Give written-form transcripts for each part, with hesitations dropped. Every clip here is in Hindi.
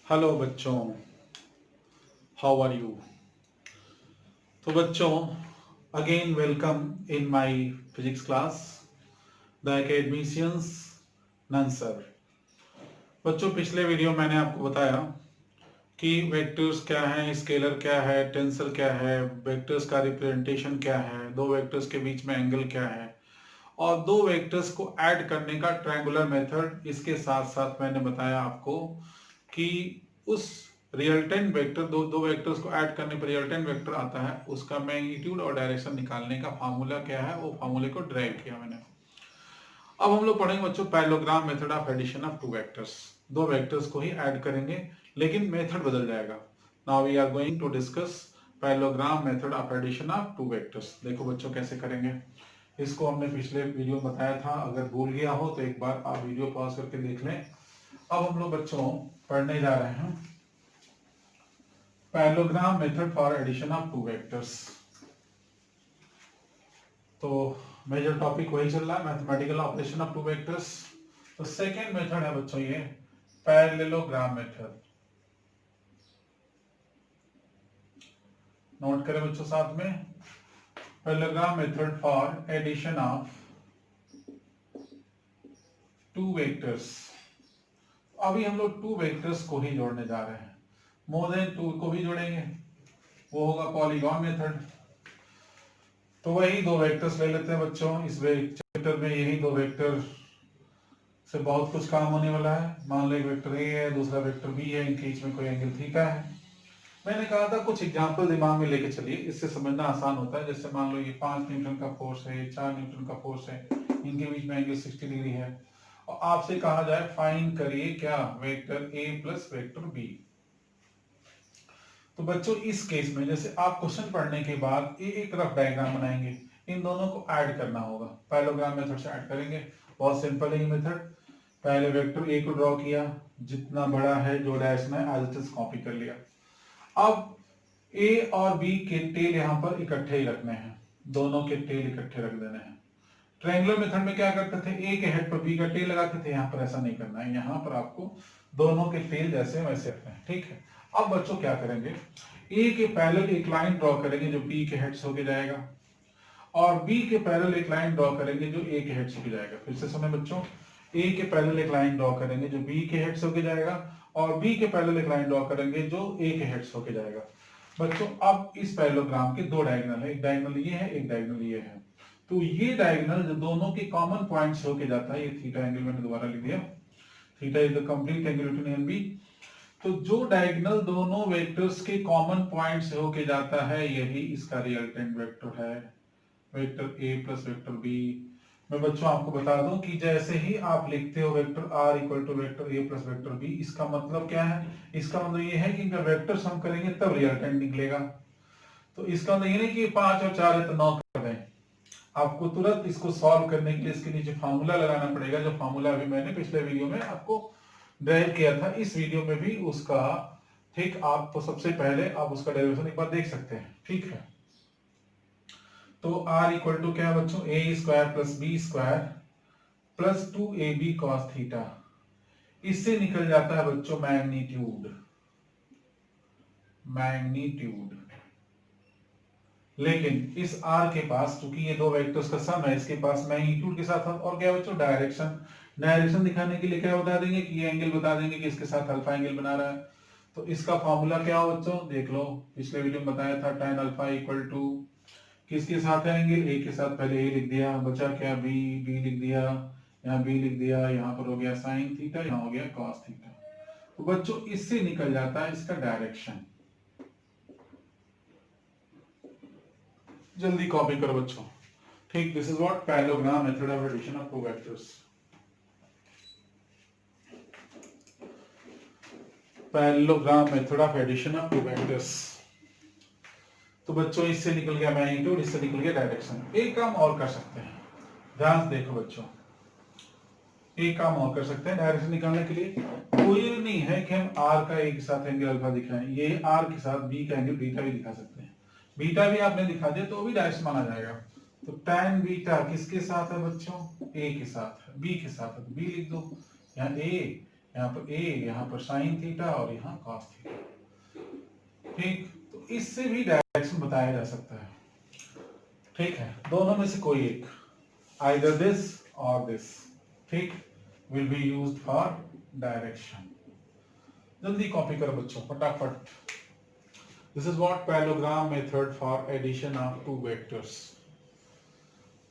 हेलो बच्चों, हाउ आर यू। तो बच्चों, again welcome in my physics class, the academicians नंसर। बच्चों, पिछले वीडियो मैंने आपको बताया कि वेक्टर्स क्या है, स्केलर क्या है, टेंसर क्या है, वेक्टर्स का रिप्रेजेंटेशन क्या है, दो वेक्टर्स के बीच में एंगल क्या है, और दो वेक्टर्स को ऐड करने का ट्रायंगुलर मेथड। इसके साथ साथ मैंने बताया आपको कि उस रियल्टेंट वेक्टर दो वेक्टर्स को ऐड करने पर रियल्टेंट वेक्टर आता है, उसका मैग्नीट्यूड और डायरेक्शन निकालने का फार्मूला क्या है, वो फार्मूले को ड्राइव किया मैंने। अब हम लोग पढ़ेंगे बच्चों parallelogram method of addition of two vectors. दो वेक्टर्स को ही ऐड करेंगे लेकिन मेथड बदल जाएगा। Now we are going to discuss parallelogram method of addition of two vectors. देखो बच्चों कैसे करेंगे। इसको हमने पिछले वीडियो में बताया था, अगर भूल गया हो तो एक बार आप वीडियो पॉज करके देख लें। अब हम लोग बच्चों पढ़ने जा रहे हैं parallelogram method for addition of two vectors. तो मेजर टॉपिक वही चल रहा है, mathematical operation of two vectors. तो सेकेंड मेथड है बच्चों ये पैरेललोग्राम मेथड। नोट करें बच्चों साथ में, parallelogram method for addition of two vectors. अभी हम लोग टू वेक्टर्स को ही जोड़ने जा रहे हैं, मोर देन टू को भी जोड़ेंगे, वो होगा पॉलीगॉन मेथड। तो वही दो वेक्टर्स ले लेते हैं बच्चों। इस चैप्टर में यही दो वेक्टर से बहुत कुछ काम होने वाला है। मान लो एक वेक्टर ए है, दूसरा वेक्टर बी है, इनके बीच में कोई एंगल थीटा है। मैंने कहा था कुछ एग्जांपल दिमाग में लेके चलिए, इससे समझना आसान होता है। जैसे मान लो ये 5 न्यूटन का फोर्स है, 4 न्यूटन का फोर्स है, इनके बीच में एंगल 60 डिग्री है, और आपसे कहा जाए फाइंड करिए क्या vector A plus vector B. तो बच्चों इस केस में जैसे आप क्वेश्चन पढ़ने के बाद एक रफ डायग्राम बनाएंगे, इन दोनों को ऐड करना होगा। पैरेललोग्राम मेथड से ऐड करेंगे। बहुत सिंपल है ये मेथड। पहले वेक्टर ए को ड्रॉ किया, जितना बड़ा है जो डायरेक्शन है एज इट इज कॉपी कर लिया। अब ए और बी के टेल यहां पर इकट्ठे ही रखने हैं, दोनों के टेल इकट्ठे रख देने हैं। ट्रायंगुलर मेथड में क्या करते थे, ए के हेड पर बी का टेल लगाते थे, यहाँ पर ऐसा नहीं करना है। यहाँ पर आपको दोनों के टेल जैसे वैसे रखने हैं, ठीक है। अब बच्चों क्या करेंगे, ए के पैरेलल एक लाइन ड्रॉ करेंगे जो बी के हेड से होके जाएगा, और बी के पैरेलल एक लाइन ड्रॉ करेंगे जो ए के हेड से होके जाएगा। फिर से सुने बच्चों, ए के पैरेलल एक लाइन ड्रॉ करेंगे जो बी के हेड से होके जाएगा, और बी के पैरेलल एक लाइन ड्रॉ करेंगे जो ए के हेड से होके जाएगा। बच्चों अब इस पैरेललोग्राम के दो डायगोनल है, एक डायगोनल ये है, एक डायगोनल ये है। तो ये डायगोनल जो दोनों के कॉमन पॉइंट से होके जाता है, ये थीटा एंगल मैंने दोबारा लिख दिया, theta is the complete angle between A and B. तो जो डायगोनल दोनों वेक्टर्स के कॉमन पॉइंट से होके जाता है, यही इसका रिजल्टेंट वेक्टर है, vector A plus vector B. मैं बच्चों आपको बता दूं कि जैसे ही आप लिखते हो vector R equal to vector A plus vector B, इसका मतलब क्या है, इसका मतलब ये है कि इनका वेक्टर सम करेंगे तब रिजल्टेंट निकलेगा। तो इसका मतलब ये नहीं कि 5 और 4 है तो 9 कर दें। आपको तुरंत इसको सॉल्व करने के लिए इसके नीचे फार्मूला लगाना पड़ेगा, जो फार्मूला अभी मैंने पिछले वीडियो में आपको ड्राइव किया था। इस वीडियो में भी उसका ठीक आप तो सबसे पहले आप उसका डेरिवेशन एक बार देख सकते हैं, ठीक है। तो r इक्वल टू क्या बच्चों, A square plus B square plus 2ab cos theta. इससे निकल जाता है बच्चों मैग्नीट्यूड, मैग्नीट्यूड। लेकिन इस r के पास, क्योंकि ये दो वेक्टर्स का सम है, इसके पास मैग्नीट्यूड के साथ और क्या बच्चों, डायरेक्शन। डायरेक्शन दिखाने के लिए क्या बता देंगे कि ये एंगल बता देंगे कि इसके साथ अल्फा एंगल बना रहा है। तो इसका फॉर्मूला क्या हो बच्चों, देख लो, पिछले वीडियो में बताया था tan अल्फा इक्वल टू किसके साथ है एंगल, ए के साथ। पहले ए लिख दिया, बचा क्या बी, बी लिख दिया, यहाँ बी लिख दिया, यहाँ पर हो गया साइन थीटा, यहाँ हो गया कॉस थीटा। तो बच्चों इससे निकल जाता है इसका डायरेक्शन। जल्दी कॉपी करो बच्चों, ठीक। This is what parallelogram method of addition of two vectors. Parallelogram method of addition of two vectors. तो बच्चों इससे निकल गया मैग्नीट्यूड, इससे निकल गया डायरेक्शन। एक काम और कर सकते हैं, ध्यान से देखो बच्चों, एक काम और कर सकते हैं डायरेक्शन निकालने के लिए। कोई नहीं है कि हम आर का ए के साथ एंगल अल्फा दिखाएं, ये आर के साथ बी का एंगल बीटा भी दिखा सकते हैं। बीटा भी आपने दिखा दिया तो भी डायरेक्शन माना जाएगा। तो tan बीटा किसके साथ है बच्चों, ए के साथ है, बी के साथ है, तो बी लिख दो, यहाँ ए यहाँ पर ए, यहाँ पर साइन थीटा और यहाँ कॉस थीटा। ठीक, तो इससे भी डायरेक्शन बताया जा सकता है। ठीक है, दोनों में से कोई एक, आइदर दिस और दिस, ठीक, will be used for direction. जल्दी कॉपी करो बच्चों फटाफट। This is what parallelogram method for addition of two vectors.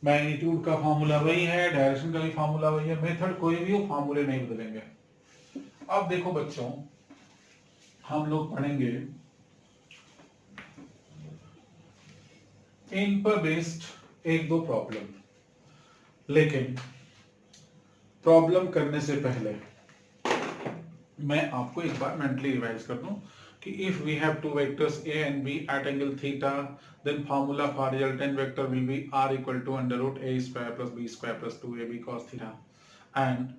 Magnitude का फॉर्मूला वही है, डायरेक्शन का भी फॉर्मूला वही है, मेथड कोई भी हो, फॉर्मूले नहीं बदलेंगे। अब देखो बच्चों, हम लोग पढ़ेंगे इन पर बेस्ड एक दो प्रॉब्लम, लेकिन प्रॉब्लम करने से पहले मैं आपको एक बार मेंटली रिवाइज कर दूं कि if we have two vectors a and b at angle theta, then formula for resultant vector will be r equal to under root a square plus b square plus 2ab cos theta. And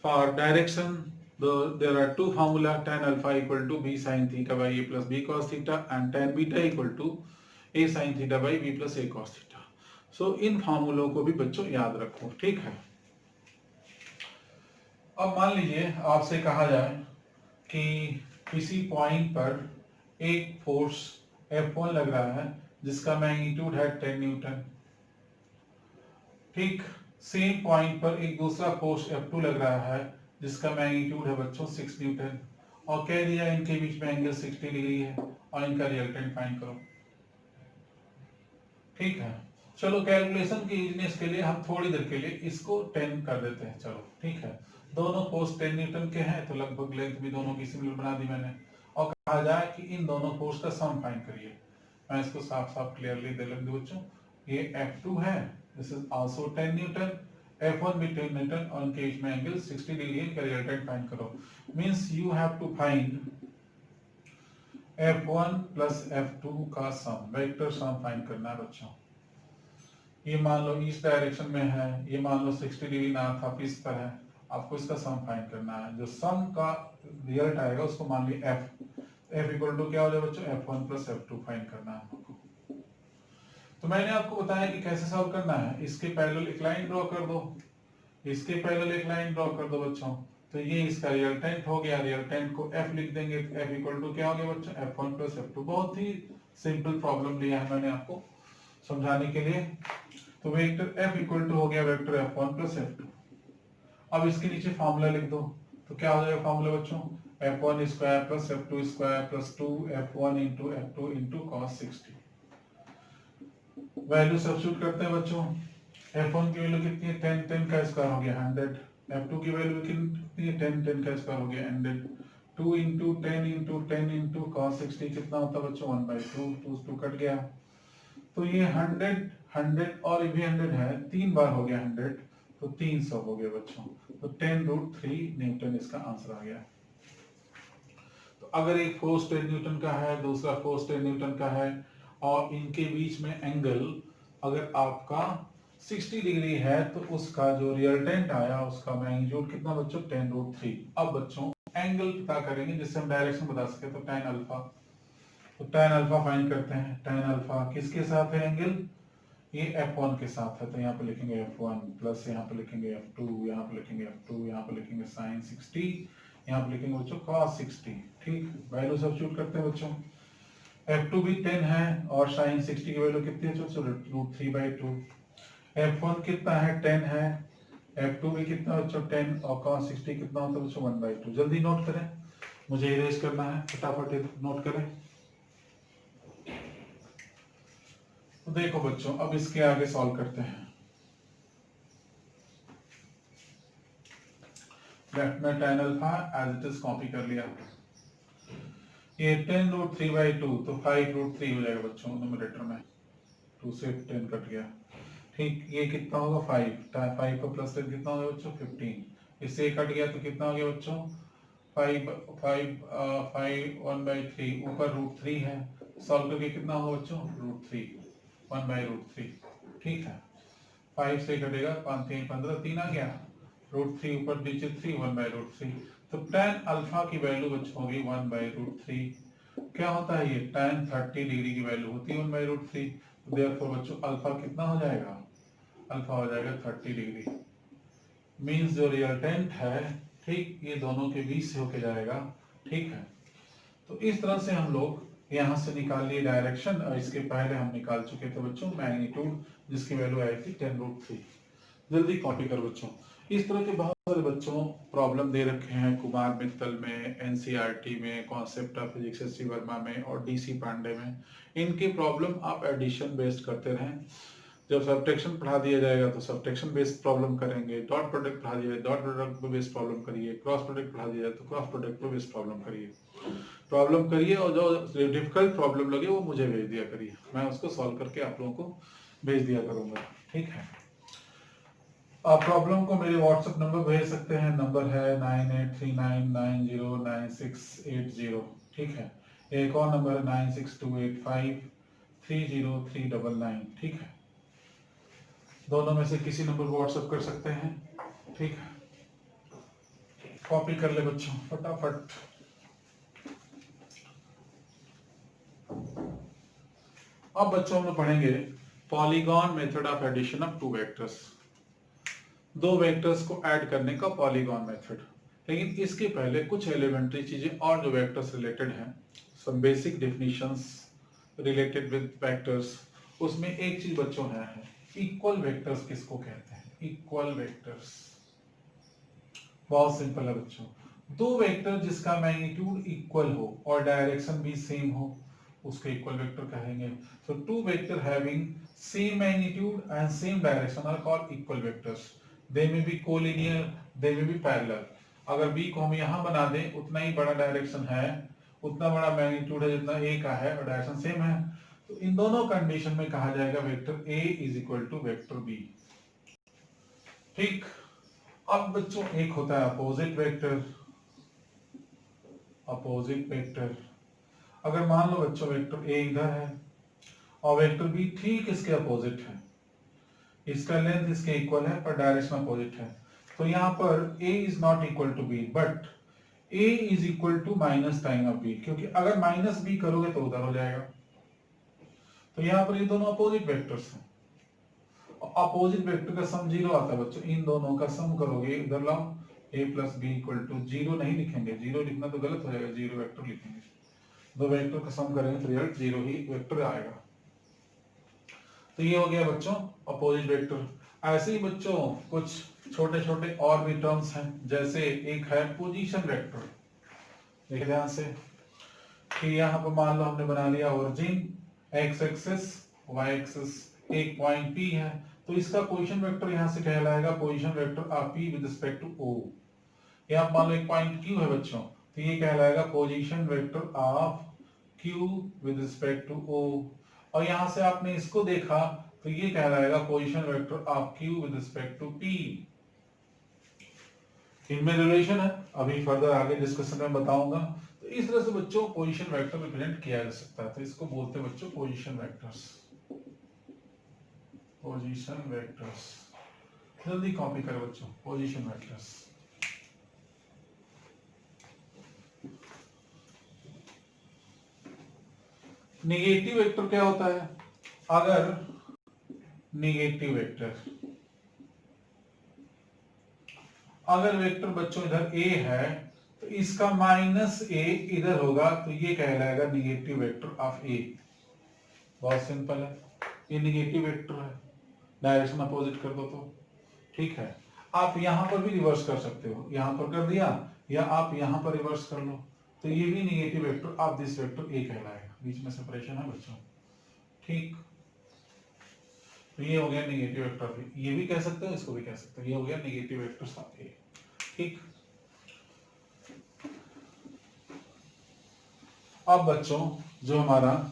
for direction, there are two formula, tan alpha equal to b sin theta by a plus b cos theta and tan beta equal to a sin theta by b plus a cos theta. So इन फार्मूलों को भी बच्चों याद रखो, ठीक है। अब मान लीजिए आपसे कहा जाए कि किसी पॉइंट पर एक फोर्स F1 लग रहा है जिसका मैग्नीट्यूड है 10 न्यूटन। ठीक, सेम पॉइंट पर एक दूसरा फोर्स F2 लग रहा है जिसका मैग्नीट्यूड है बच्चों 6 न्यूटन, और कह दिया इनके बीच में एंगल 60 डिग्री है और इनका रिजल्टेंट फाइंड करो। ठीक है, चलो कैलकुलेशन की इजीनेस के लिए हम थोड़ी देर के लिए इसको 10 कर देते हैं, चलो ठीक है। दोनों फोर्स 10 न्यूटन के हैं तो लगभग लेंथ भी दोनों की सिमिलर बना दी मैंने, और कहा जाए कि इन दोनों फोर्स का सम फाइंड करिए। मैं इसको साफ साफ क्लियरली दे लग दूं बच्चों, ये F2 है, this is also 10 Newton, F1 भी 10 न्यूटन और इनके बीच में एंगल 60 डिग्री है, इनका रिजल्टेंट फाइंड करो। Means you have to find F1 plus F2 का सम, वेक्टर सम फाइंड करना है बच्चों। ये मान लो इस डायरेक्शन में है, ये मान लो 60 डिग्री नॉर्थ ऑफ ईस्ट पर है, आपको इसका सम फाइंड करना है। जो सम का रिजल्ट आएगा उसको मान ली f इक्वल टू क्या हो जाए बच्चों, F1 प्लस F2 फाइंड करना है आपको। तो मैंने आपको बताया कि कैसे सॉल्व करना है। इसके पैरेलल एक लाइन ड्रॉ कर दो, इसके पैरेलल एक लाइन ड्रॉ कर दो बच्चों, तो ये इसका रिजल्टेंट हो गया। रिजल्टेंट को f लिख देंगे, f इक्वल टू क्या हो गया बच्चों, F1 प्लस F2। बहुत ही सिंपल प्रॉब्लम लिया है मैंने आपको समझाने के लिए। तो वेक्टर f इक्वल टू हो गया वेक्टर F1 प्लस F2। अब इसके नीचे फार्मूला लिख दो, तो क्या हो जाएगा फार्मूला बच्चों, F1 square plus F2 square plus 2F1 into F2 into cos 60। Value substitute करते हैं बच्चों, F1 की वैल्यू कितनी है, 10, 10 का स्क्वायर हो गया 100, F2 की वैल्यू कितनी है, 10, 10 का स्क्वायर हो गया 100, 2 इंटू 10 इंटू 10 इंटू कॉस 60 कितना होता है बच्चों, 1/2, 2 कट गया। तो ये 100, 100 और ये भी 100 है, 3 बार हो गया 100, तो 300 हो गया बच्चों। तो 10√3 न्यूटन इसका आंसर आ गया। तो अगर एक फोर्स 10 न्यूटन का है, दूसरा फोर्स 10 न्यूटन का है, और इनके बीच में एंगल अगर आपका 60 डिग्री है, तो उसका जो रिजल्टेंट आया उसका मैग्नीट्यूड कितना बच्चों, 10√3। अब बच्चों एंगल पता करेंगे जिससे हम डायरेक्शन बता सके, तो tan अल्फा, तो tan अल्फा फाइंड करते हैं। tan अल्फा किसके साथ है एंगल, ये F1 के साथ है, तो यहाँ पे लिखेंगे F1 प्लस यहाँ पे लिखेंगे F2, यहाँ पे लिखेंगे F2, यहाँ पे लिखेंगे sin 60, यहाँ पे लिखेंगे बच्चों cos 60। ठीक, वैल्यू सब्स्टिट्यूट करते हैं बच्चों, F2 भी 10 है और sin 60 की वैल्यू कितनी है बच्चों, √3/2। F1 कितना है, 10 है, F2 भी कितना बच्चों 10, और cos 60 कितना होता है बच्चों 1/2। जल्दी नोट करें, मुझे इरेज करना है, फटाफट नोट करें। तो देखो बच्चों, अब इसके आगे सॉल्व करते हैं। लेफ्ट में tan alpha as it is copy कर लिया, ये 10√3/2, तो 5√3 हो जाएगा बच्चों न्यूमरेटर में, 2 से 10 कट गया। ठीक, ये कितना होगा 5, 5 का प्लस 10 कितना होगा बच्चों 15, इससे कट गया तो कितना हो गया बच्चों 5 1/3, ऊपर √3 है, सॉल्व करके कितना होगा बच्चों √3, 1/√3। ठीक है, 5 से कटेगा 5 3 15, 3 आ गया, √3 ऊपर नीचे 3, 1/√3। तो tan अल्फा की वैल्यू बच्चों होगी 1/√3। क्या होता है ये, tan 30 डिग्री की वैल्यू होती है 1/√3। देयरफॉर बच्चों अल्फा कितना हो जाएगा, अल्फा हो जाएगा 30 डिग्री। मींस जो रिजल्टेंट है, ठीक, ये दोनों के बीच से होके जाएगा, ठीक है। तो इस तरह से हम लोग यहाँ से निकाल लिए डायरेक्शन, और इसके पहले हम निकाल चुके थे बच्चों मैग्नीट्यूड, जिसकी वैल्यू आई थी 10√3। जल्दी कॉपी कर बच्चों। इस तरह के बहुत सारे बच्चों प्रॉब्लम दे रखे हैं कुमार मित्तल में, एनसीईआरटी में, concept of physics S C Verma में और डीसी पांडे में। इनके प्रॉब्लम आप एडिशन बेस्ड करते रहें। जब सब्ट्रैक्शन पढ़ा दिया जाएगा तो सब्ट्रैक्शन बेस्ड प्रॉब्लम करेंगे, डॉट प्रोडक्ट पढ़ा दिया जाए डॉट प्रोडक्ट पे बेस्ड प्रॉब्लम करिए, क्रॉस प्रोडक्ट पढ़ा दिया जाए तो क्रॉस प्रोडक्ट पे बेस्ड प्रॉब्लम करिए, और जो डिफिकल्ट प्रॉब्लम लगे वो मुझे भेज दिया करिए, मैं उसको सॉल्व करके आप लोगों को भेज दिया करूंगा, ठीक है। आप प्रॉब्लम को मेरे व्हाट्सएप नंबर भेज सकते हैं, नंबर है 9839909680, ठीक है। एक और नंबर है 9628530399, ठीक है। दोनों में से किसी नंबर को व्हाट्सएप कर सकते हैं, ठीक है। कॉपी कर ले बच्चों फटाफट। अब बच्चों हम लोग पढ़ेंगे polygon method of addition of two vectors, दो वेक्टर्स को ऐड करने का पॉलीगॉन मेथड। लेकिन इसके पहले कुछ एलिमेंट्री चीजें और जो वेक्टर्स रिलेटेड हैं, some basic definitions related with vectors. उसमें एक चीज बच्चों है इक्वल वेक्टर्स किसको कहते हैं। इक्वल वेक्टर्स बहुत सिंपल है बच्चों, दो वेक्टर जिसका मैग्नीट्यूड इक्वल हो और डायरेक्शन भी सेम हो उसको इक्वल वेक्टर कहेंगे। So two vector having same magnitude and same direction are called equal vectors. They may be collinear, they may B parallel. अगर बी को हम यहां बना दें उतना ही बड़ा डायरेक्शन है, उतना बड़ा मैग्नीट्यूड है जितना ए का है और डायरेक्शन सेम है, तो इन दोनों कंडीशन में कहा जाएगा vector A is equal to vector B, ठीक। अब बच्चों एक होता है अपोजिट वेक्टर। अपोजिट वेक्टर, अगर मान लो बच्चों वेक्टर ए इधर है और वेक्टर बी ठीक इसके अपोजिट है, इसका लेंथ इसके इक्वल है पर डायरेक्शन अपोजिट है, तो यहां पर a is not equal to b but a is equal to minus time of b, क्योंकि अगर माइनस b करोगे तो उधर हो जाएगा। तो यहां पर ये दोनों अपोजिट वेक्टर्स हैं, अपोजिट वेक्टर का सम 0 आता है बच्चों। इन दोनों का सम करोगे, इधर लाओ a plus B equal to 0 नहीं लिखेंगे, 0 लिखना तो गलत हो जाएगा, 0 वेक्टर लिखेंगे। दो वेक्टर का सम करेंगे तो रिजल्ट 0 ही वेक्टर आएगा। तो ये हो गया बच्चों अपोजिट वेक्टर। ऐसे ही बच्चों कुछ छोटे छोटे और भी टर्म्स हैं, जैसे एक है पोजीशन वेक्टर। देखिए ध्यान से कि यहाँ पर मान लो हमने बना लिया origin, X axis, Y axis, एक पॉइंट P है, तो इसका पोजीशन वेक्टर यहाँ से कहलाएगा position vector of P with respect to O। यहाँ मान लो एक पॉइंट Q है बच्चों, तो ये कहलाएगा position vector of Q with respect to O। और यहां से आपने इसको देखा तो ये कहलाएगा position vector of Q with respect to P। इनमें रिलेशन है, अभी फर्दर आगे डिस्कशन में बताऊंगा। तो इस तरह से बच्चों पोजीशन वेक्टर रिप्रेजेंट किया जा सकता है, तो इसको बोलते हैं बच्चों पोजीशन वेक्टर्स। पोजीशन वेक्टर्स जल्दी कॉपी करो बच्चों, पोजीशन वेक्टर्स। नेगेटिव वेक्टर क्या होता है, अगर नेगेटिव वेक्टर, अगर वेक्टर बच्चों इधर a है तो इसका माइनस a इधर होगा, तो ये कहलाएगा नेगेटिव वेक्टर ऑफ a। बहुत सिंपल है, ये नेगेटिव वेक्टर है, डायरेक्शन अपोजिट कर दो तो ठीक है। आप यहां पर भी रिवर्स कर सकते हो, यहां पर कर दिया या आप यहां पर रिवर्स कर लो, तो ये भी negative vector of this vector a कहलाएगा। बीच में सेपरेशन है बच्चों, ठीक। तो ये हो गया नेगेटिव वेक्टर, ये भी कह सकते हो, इसको भी कह सकते हो, ये हो गया नेगेटिव वेक्टर ऑफ a, ठीक। अब बच्चों जो हमारा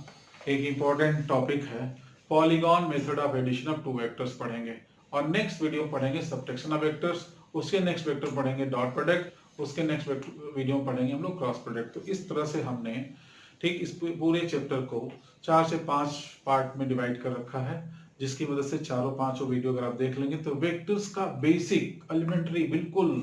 एक इंपॉर्टेंट टॉपिक है polygon method of addition of two vectors पढ़ेंगे, और नेक्स्ट वीडियो पढ़ेंगे सब्ट्रैक्शन ऑफ वेक्टर्स, उसके नेक्स्ट वेक्टर पढ़ेंगे डॉट प्रोडक्ट, उसके नेक्स्ट वीडियो पढ़ेंगे हम लोग क्रॉस प्रोडक्ट। तो इस तरह से हमने ठीक इस पूरे चैप्टर को 4 से 5 पार्ट में डिवाइड कर रखा है, जिसकी मदद से चारों पांचों वीडियो अगर आप देख लेंगे तो वेक्टर्स का बेसिक एलिमेंट्री बिल्कुल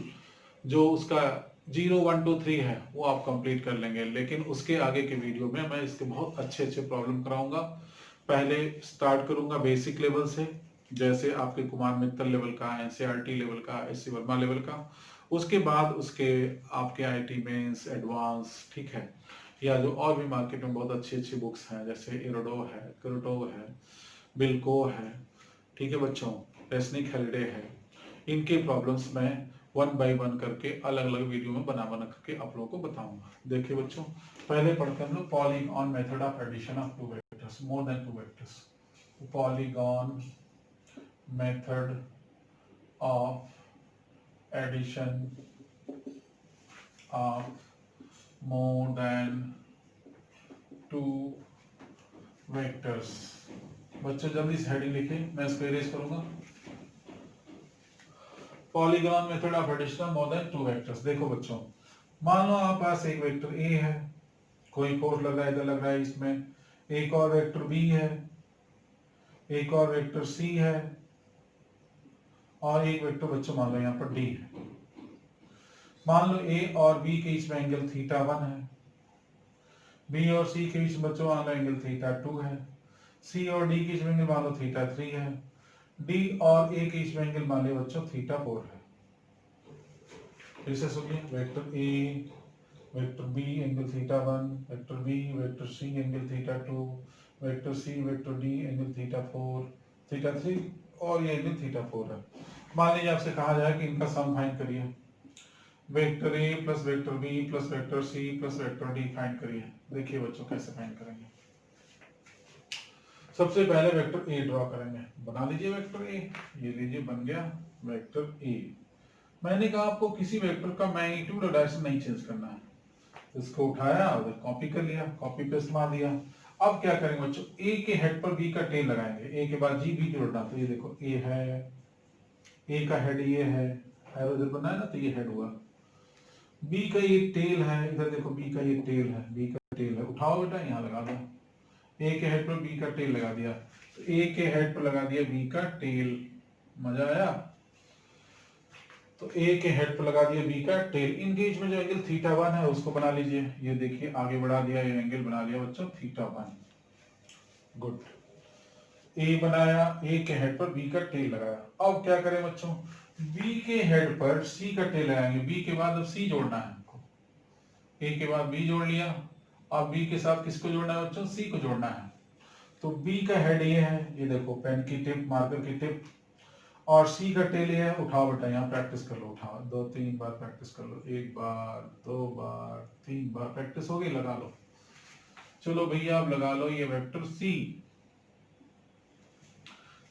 जो उसका 0 1 2 3 है वो आप कंप्लीट कर लेंगे। लेकिन उसके आगे के वीडियो में मैं इसके बहुत अच्छे अच्छे प्रॉब्लम कराऊंगा। पहले स्टार्ट करूंगा बेसिक लेवल से, जैसे आपके कुमार मित्तल लेवल का, एनसीईआरटी लेवल का, एससी वर्मा लेवल का। उसके बाद उसके आपके आईटी मेंस एडवांस, ठीक है, या जो और भी मार्केट में बहुत अच्छी अच्छी बुक्स हैं जैसे एरोडो है, क्रोटो है, बिल्को है, ठीक है बच्चों, रेसनिक हेलिडे है, इनके प्रॉब्लम्स मैं 1 बाय 1 करके अलग अलग वीडियो में बना बना करके आप लोगों को बताऊंगा। देखिए बच्चों, पहले पढ़ते हैं हम लोग polygon method of addition of two vectors, more than two vectors. Polygon method of addition of more than two vectors. बच्चों जल्दी से हेडिंग लिखें, मैं इसको इरेज करूंगा। Polygon method of addition of more than two vectors. देखो बच्चों, मान लो आप पास एक वेक्टर ए है, कोई फोर्स लग रहा है, इधर लग रहा है, इसमें एक और वेक्टर बी है, एक और वेक्टर सी है, और एक वेक्टर बच्चों मान लो यहाँ पर डी है। मान लो ए और बी के बीच में एंगल थीटा 1 है, बी और सी के बीच में बच्चों मान लो एंगल थीटा 2 है, सी और डी के बीच में एंगल मान लो थीटा 3 है, डी और ए के बीच में एंगल मान लो बच्चों थीटा 4 है। इसे सुनिए, vector A, vector B angle theta 1, vector B, vector C angle theta 2, vector C, vector D angle theta 4, theta 3, और ये एंगल थीटा 4 है। मान लीजिए आपसे कहा जाए कि इनका सम फाइंड करिए, vector A plus vector B plus vector C plus vector D find करिए। देखिए बच्चों कैसे फाइंड करेंगे। सबसे पहले वेक्टर ए ड्रॉ करेंगे, बना लीजिए वेक्टर ए, ये लीजिए बन गया वेक्टर ए। मैंने कहा आपको किसी वेक्टर का मैग्नीट्यूड और डायरेक्शन नहीं चेंज करना है, इसको उठाया और कॉपी कर लिया, कॉपी पेस्ट मार दिया। अब क्या करेंगे बच्चों, ए के हेड पर बी का टेल लगाएंगे, ए के बाद जी बी जोड़ना, तो ये देखो ए है, ए का हेड ये है, एरो इधर बना है ना, तो ये हेड हुआ। बी का ये टेल है, इधर देखो बी का ये टेल है, बी का टेल है, उठाओ बेटा यहाँ लगा दो, ए के हेड पर बी का टेल लगा दिया, तो ए के हेड पर लगा दिया बी का टेल। मजा आया? तो ए के हेड पर लगा दिया बी का टेल। इनके बीच में जो एंगल थीटा 1 है उसको बना लीजिए, ये देखिए आगे बढ़ा दिया, ये एंगल बना लिया बच्चों थीटा 1। गुड, ए बनाया, ए के हेड पर बी का टेल लगाया। अब क्या करें बच्चों, बी के हेड पर सी का टेल लगाएंगे, बी के बाद अब सी जोड़ना है हमको, ए के बाद बी जोड़ लिया, अब बी के साथ किसको जोड़ना है बच्चों, सी को जोड़ना है। तो बी का हेड ये है, ये देखो पेन की टिप, मार्कर की टिप, और सी का टेल ये है। उठाओ बेटा यहाँ प्रैक्टिस कर लो, उठाओ 2-3 बार प्रैक्टिस कर लो, 1 बार 2 बार 3 बार प्रैक्टिस हो गई, लगा लो। चलो भैया आप लगा लो ये वेक्टर सी।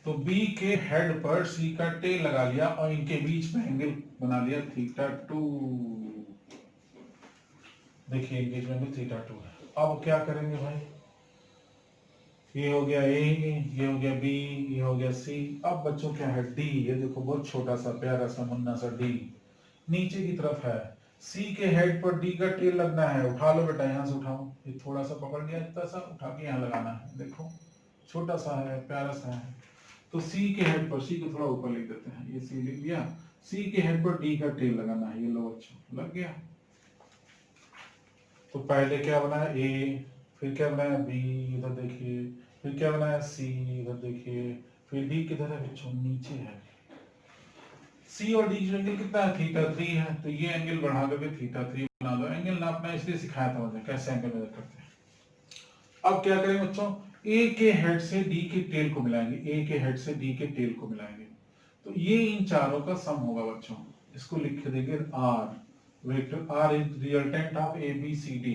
तो बी के हेड पर सी का टेल लगा लिया और इनके बीच में एंगल बना लिया थीटा 2। देखिए एंगेज में थीटा 2 है। अब क्या करेंगे भाई, ये हो गया ए, ये हो गया बी, ये हो गया सी। अब बच्चों क्या है डी, ये देखो बहुत छोटा सा प्यारा सा मुन्ना सा डी नीचे की तरफ है। सी के हेड पर डी का टेल लगना है, उठा लो बेटा यहाँ से उठाओ, ये थोड़ा सा पकड़ लिया, इतना सा उठा के यहाँ लगाना है, देखो छोटा सा है प्यारा सा है। तो सी के हेड पर, सी को थोड़ा ऊपर लिख देते हैं, ये सी लिख दिया, सी के हेड पर डी का टेल लगाना है, ये लो बच्चों लग गया। तो पहले क्या बनाया ए, फिर क्या बनाया बी, इधर देखिए, फिर क्या बनाया सी, इधर देखिए, फिर डी किधर है बच्चों, नीचे है। सी और डी का एंगल कितना है, थीटा 3 है, तो ये एंगल बढ़ा करके थीटा 3 बना लो। एंगल नापना इसलिए सिखाया था मुझे कैसे एंगल मेजर करते हैं। अब क्या करें बच्चों, ए के हेड से डी के टेल को मिलाएंगे, ए के हेड से डी के टेल को मिलाएंगे, तो ये इन चारों का सम होगा बच्चों। इसको लिख देंगे R, vector R is resultant of A B C D,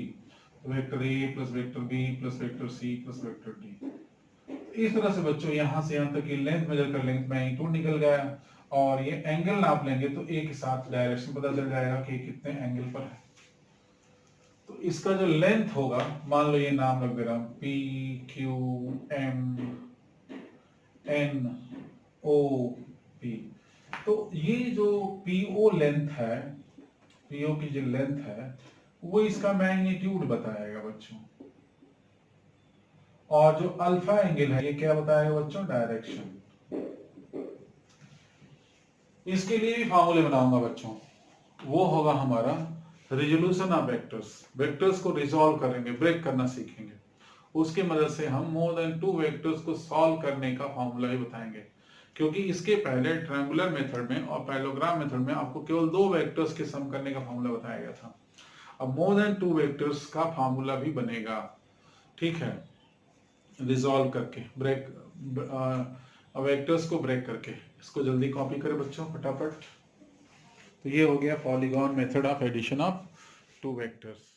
vector A plus vector B plus vector C plus vector D. इस तरह से बच्चों यहां से यहां तक की लेंथ मेजर कर लेंगे, मैग्नीट्यूड निकल गया, और ये एंगल नाप लेंगे तो ए के साथ डायरेक्शन पता चल जाएगा कि कितने एंगल पर है। तो इसका जो लेंथ होगा, मान लो ये नाम रख दे रहा हूं P Q M N O P. तो ये जो पीओ लेंथ है, पीओ की जो लेंथ है वो इसका मैग्नीट्यूड बताएगा बच्चों, और जो अल्फा एंगल है ये क्या बताएगा बच्चों, डायरेक्शन। इसके लिए भी फार्मूले बनाऊंगा बच्चों, वो होगा हमारा रिजोल्यूशन ऑफ वेक्टर्स। वेक्टर्स को रिजॉल्व करेंगे, ब्रेक करना सीखेंगे, उसके मदद से हम मोर देन 2 वेक्टर्स को सॉल्व करने का फार्मूला ही बताएंगे क्योंकि इसके पहले ट्रायंगुलर मेथड में और पैरेललोग्राम मेथड में आपको केवल 2 वेक्टर्स के सम करने का फॉर्मूला बताया गया था। अब मोर देन 2 वेक्टर्स का फॉर्मूला भी बनेगा, ठीक है, रिजॉल्व करके, ब्रेक वेक्टर्स को ब्रेक करके। इसको जल्दी कॉपी करें बच्चों फटाफट। तो ये हो गया polygon method of addition of 2 vectors.